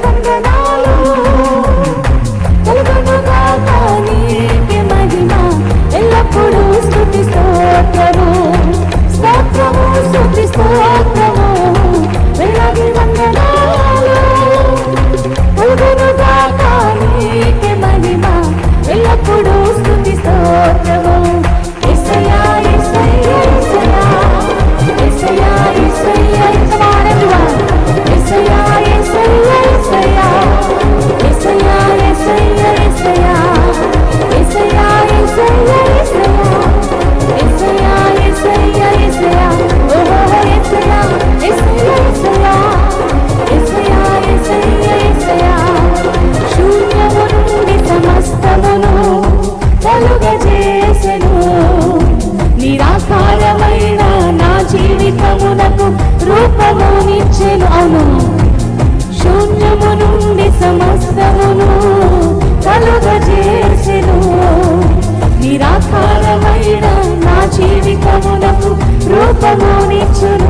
వందనాలు కలుగునుగాక నీకే మహిమ ఎల్లప్పుడూ స్తుతి స్తోత్రము స్తోత్రము స్తుతి స్తోత్రము వేలాది వందనాలు కలుగునుగాక నీకే మహిమ ఎల్లప్పుడూ స్తుతి స్తోత్రము యేసయ్యా యేసయ్యా యేసయ్యా యేసయ్యా యేసయ్యా యేసయ్యా యేసయ్యా యేసయ్యా యేసయ్యా యేసయ్యా యేసయ్యా యేసయ్యా యేసయ్యా యేసయ్యా యేసయ్యా యేసయ్యా ఓహో యేసయ్యా యేసయ్యా యేసయ్యా యేసయ్యా యేసయ్యా శూన్యము నుండి సమస్తమును కలుగజేసెను నిరాకారమైన నా జీవితమునకు రూపమునిచ్చెను అవును శూన్యము నుండి సమస్తమును కలుగజేసెను నిరాకారమైన నా జీవితమునకు రూపమునిచ్చెను